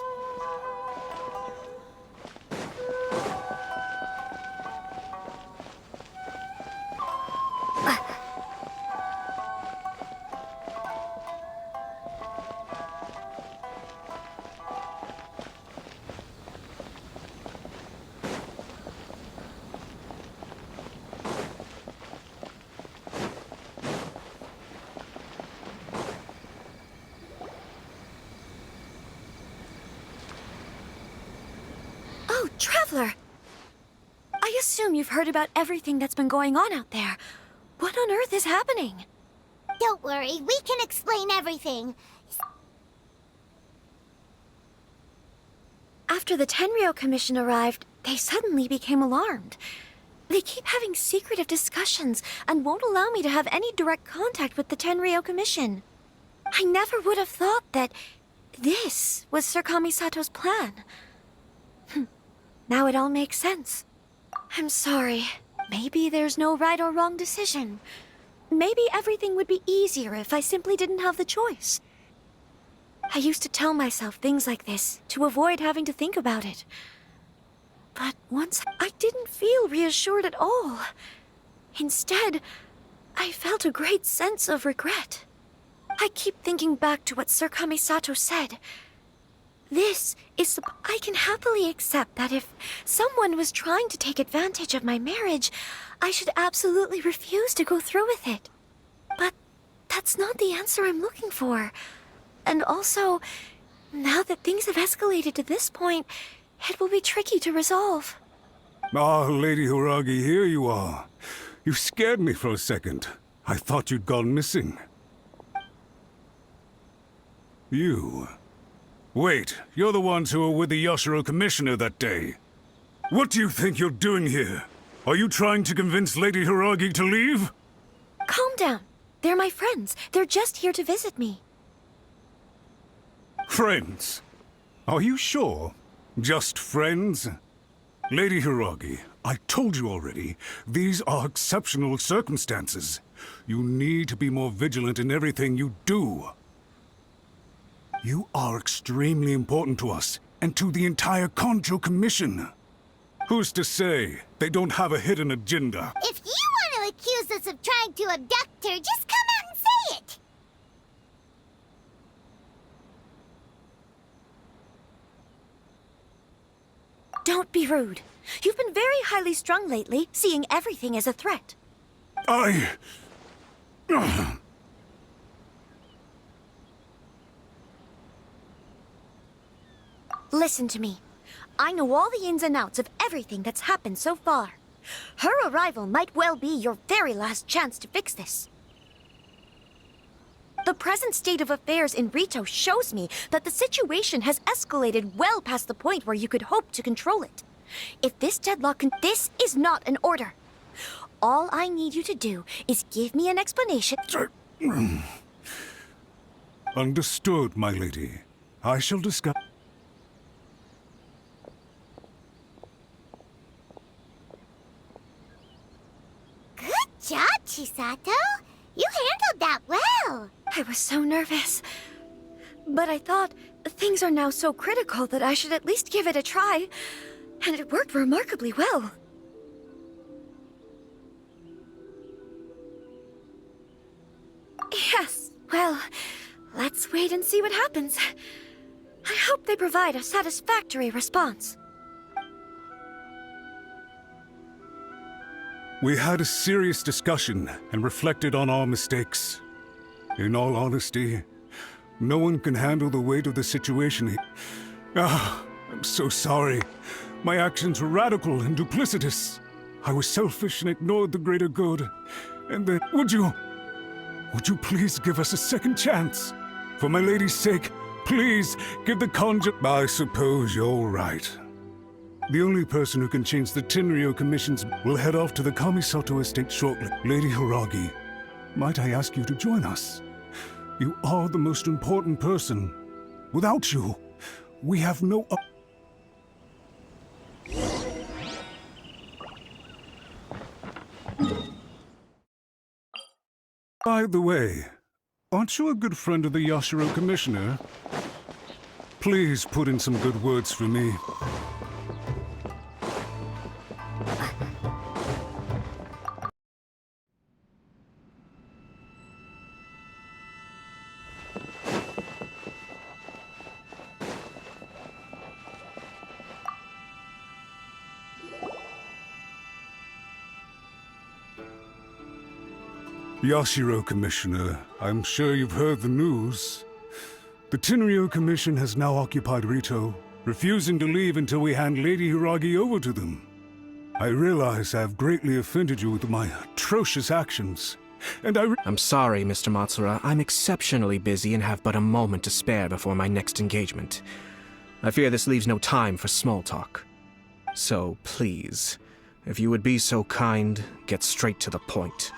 L: Traveler! I assume you've heard about everything that's been going on out there. What on earth is happening?
C: Don't worry, we can explain everything.
L: After the Tenryou Commission arrived, they suddenly became alarmed. They keep having secretive discussions and won't allow me to have any direct contact with the Tenryou Commission. I never would have thought that this was Sir Kamisato's plan. Now it all makes sense. I'm sorry. Maybe there's no right or wrong decision. Maybe everything would be easier if I simply didn't have the choice. I used to tell myself things like this to avoid having to think about it. But once I didn't feel reassured at all. Instead, I felt a great sense of regret. I keep thinking back to what Sir Kamisato said. I can happily accept that if someone was trying to take advantage of my marriage, I should absolutely refuse to go through with it. But that's not the answer I'm looking for. And also, now that things have escalated to this point, it will be tricky to resolve.
G: Ah, Lady Hiragi, here you are. You scared me for a second. I thought you'd gone missing. You... Wait, you're the ones who were with the Yashiro Commissioner that day. What do you think you're doing here? Are you trying to convince Lady Hiragi to leave?
L: Calm down. They're my friends. They're just here to visit me.
G: Friends? Are you sure? Just friends? Lady Hiragi, I told you already, these are exceptional circumstances. You need to be more vigilant in everything you do. You are extremely important to us, and to the entire Kanjo Commission. Who's to say they don't have a hidden agenda?
C: If you want to accuse us of trying to abduct her, just come out and say it!
L: Don't be rude. You've been very highly strung lately, seeing everything as a threat. Listen to me. I know all the ins and outs of everything that's happened so far. Her arrival might well be your very last chance to fix this. The present state of affairs in Rito shows me that the situation has escalated well past the point where you could hope to control it. If this deadlock this is not an order. All I need you to do is give me an explanation.
G: Understood, my lady. I shall discuss...
C: Good job, Chisato! You handled that well!
L: I was so nervous. But I thought, things are now so critical that I should at least give it a try. And it worked remarkably well. Yes, well, let's wait and see what happens. I hope they provide a satisfactory response.
G: We had a serious discussion and reflected on our mistakes. In all honesty, no one can handle the weight of the situation. I'm so sorry. My actions were radical and duplicitous. I was selfish and ignored the greater good. And then, would you please give us a second chance? For my lady's sake, please give the conjure... I suppose you're right. The only person who can change the Tenryou Commission's will head off to the Kamisato estate shortly. Lady Hiragi, might I ask you to join us? You are the most important person. Without you, we have no... By the way, aren't you a good friend of the Yashiro Commissioner? Please put in some good words for me. Yashiro Commissioner, I'm sure you've heard the news. The Tenryou Commission has now occupied Rito, refusing to leave until we hand Lady Hiragi over to them. I realize I have greatly offended you with my atrocious actions, and I'm
A: sorry, Mr. Matsura. I'm exceptionally busy and have but a moment to spare before my next engagement. I fear this leaves no time for small talk. So, please, if you would be so kind, get straight to the point.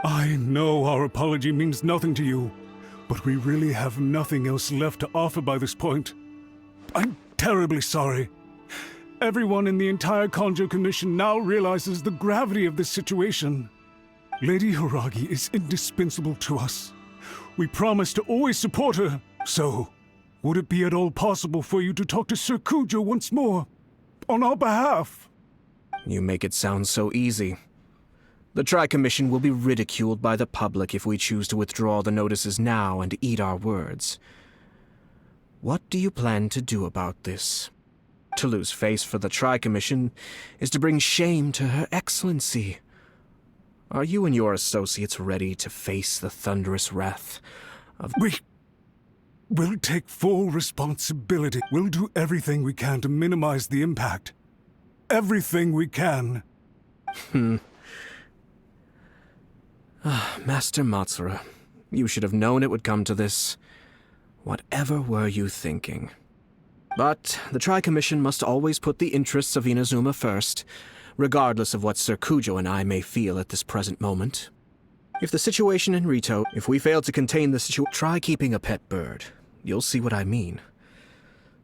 G: I know our apology means nothing to you, but we really have nothing else left to offer by this point. I'm terribly sorry. Everyone in the entire Kanjo Commission now realizes the gravity of this situation. Lady Hiragi is indispensable to us. We promise to always support her. So, would it be at all possible for you to talk to Sir Kujo once more? On our behalf?
A: You make it sound so easy. The Tri-Commission will be ridiculed by the public if we choose to withdraw the notices now and eat our words. What do you plan to do about this? To lose face for the Tri-Commission is to bring shame to Her Excellency. Are you and your associates ready to face the thunderous wrath of—
G: We'll take full responsibility. We'll do everything we can to minimize the impact. Everything we can.
A: Master Matsura, you should have known it would come to this. Whatever were you thinking? But the Tri-Commission must always put the interests of Inazuma first, regardless of what Sir Kujo and I may feel at this present moment. If the situation in Rito, if we fail to contain the situation, try keeping a pet bird. You'll see what I mean.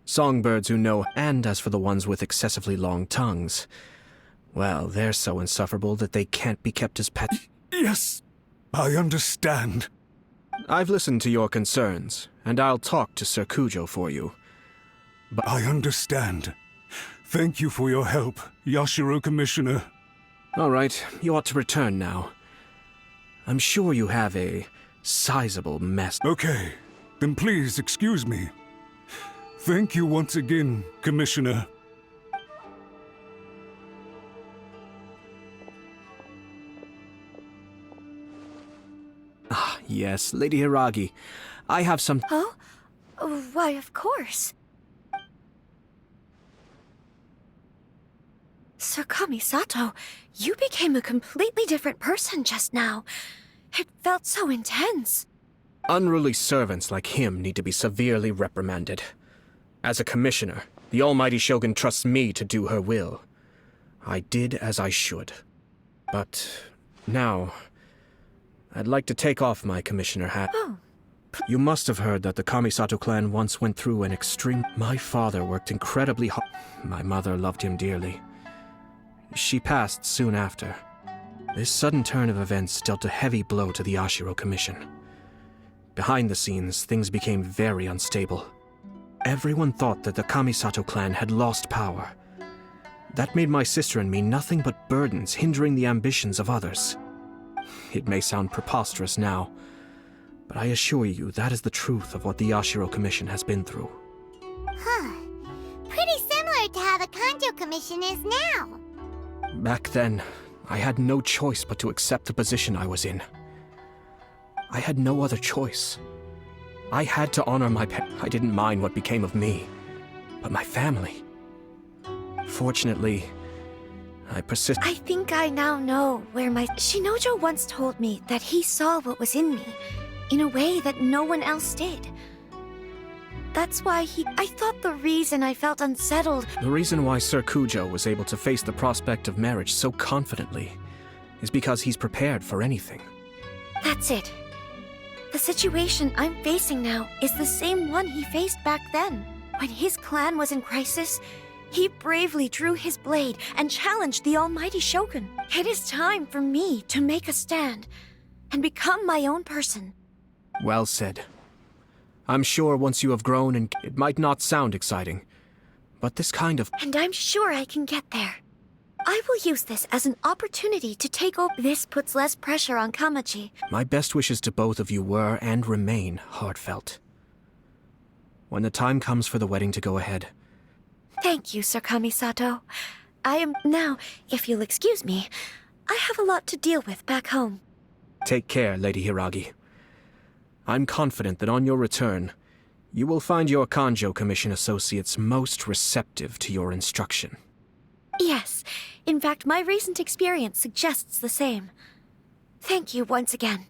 A: Songbirds who know, and as for the ones with excessively long tongues, well, they're so insufferable that they can't be kept as pets.
G: Yes, I understand.
A: I've listened to your concerns, and I'll talk to Sir Kujo for you. But
G: I understand. Thank you for your help, Yashiro Commissioner.
A: All right, you ought to return now. I'm sure you have a sizable mess.
G: Okay, then please excuse me. Thank you once again, Commissioner.
A: Ah, yes, Lady Hiragi. I have some—
L: Oh? Why, of course. Sir Kamisato, you became a completely different person just now. It felt so intense.
A: Unruly servants like him need to be severely reprimanded. As a commissioner, the Almighty Shogun trusts me to do her will. I did as I should. But now, I'd like to take off my commissioner hat.
L: Oh.
A: You must have heard that the Kamisato clan once went through an extreme— My father worked incredibly hard. My mother loved him dearly. She passed soon after. This sudden turn of events dealt a heavy blow to the Yashiro Commission. Behind the scenes, things became very unstable. Everyone thought that the Kamisato clan had lost power. That made my sister and me nothing but burdens, hindering the ambitions of others. It may sound preposterous now, but I assure you that is the truth of what the Yashiro Commission has been through.
C: Huh. Pretty similar to how the Kanjo Commission is now.
A: Back then, I had no choice but to accept the position I was in. I had no other choice. I had to honor my I didn't mind what became of me, but my family. Fortunately, I persisted.
L: I think I now know where my— Shinojo once told me that he saw what was in me, in a way that no one else did. That's why I thought the reason I felt unsettled—
A: The reason why Sir Kujo was able to face the prospect of marriage so confidently is because he's prepared for anything.
L: That's it. The situation I'm facing now is the same one he faced back then. When his clan was in crisis, he bravely drew his blade and challenged the Almighty Shogun. It is time for me to make a stand and become my own person.
A: Well said. I'm sure once you have grown, and it might not sound exciting, but this kind of—
L: And I'm sure I can get there. I will use this as an opportunity to take over. This puts less pressure on Kamachi.
A: My best wishes to both of you were and remain heartfelt. When the time comes for the wedding to go ahead—
L: Thank you, Sir Kamisato. Now, if you'll excuse me, I have a lot to deal with back home.
A: Take care, Lady Hiragi. I'm confident that on your return, you will find your Kanjo Commission associates most receptive to your instruction.
L: Yes. In fact, my recent experience suggests the same. Thank you once again.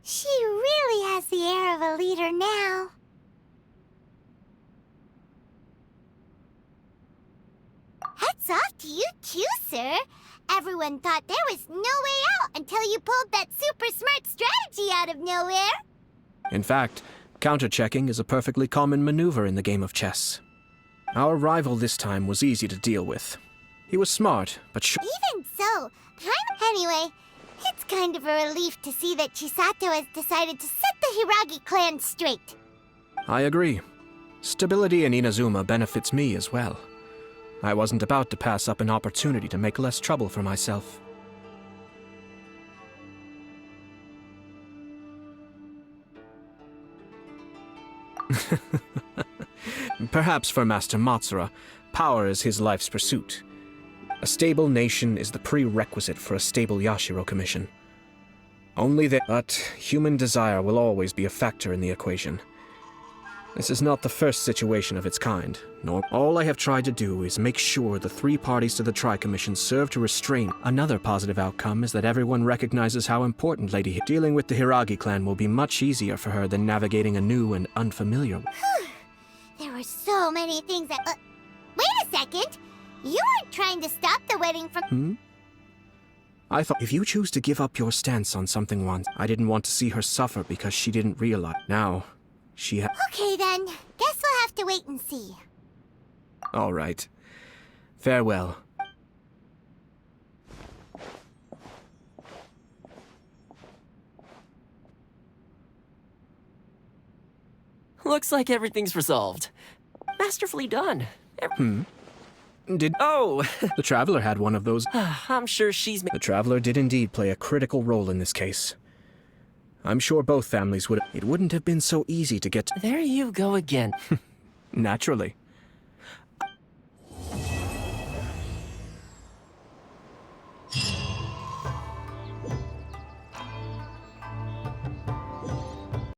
C: She really has the air of a leader now. Hats off to you too, sir. Everyone thought there was no way out until you pulled that super smart strategy out of nowhere.
A: In fact, counter-checking is a perfectly common maneuver in the game of chess. Our rival this time was easy to deal with. He was smart, but
C: Even so, anyway, it's kind of a relief to see that Chisato has decided to set the Hiragi clan straight.
A: I agree. Stability in Inazuma benefits me as well. I wasn't about to pass up an opportunity to make less trouble for myself. Perhaps for Master Matsura, power is his life's pursuit. A stable nation is the prerequisite for a stable Yashiro Commission. Only that, but human desire will always be a factor in the equation. This is not the first situation of its kind, nor all I have tried to do is make sure the three parties to the Tri-Commission serve to restrain. Another positive outcome is that everyone recognizes how important dealing with the Hiragi clan will be much easier for her than navigating a new and unfamiliar.
C: There were so many things that... wait a second! You weren't trying to stop the wedding from...
A: I thought if you choose to give up your stance on something once, I didn't want to see her suffer because she didn't realize. Now, she
C: Okay then, guess we'll have to wait and see.
A: All right. Farewell.
D: Looks like everything's resolved. Masterfully done.
A: Oh! The Traveler had one of those.
D: I'm sure she's...
A: The Traveler did indeed play a critical role in this case. I'm sure both families would... It wouldn't have been so easy to get...
D: There you go again.
A: Naturally.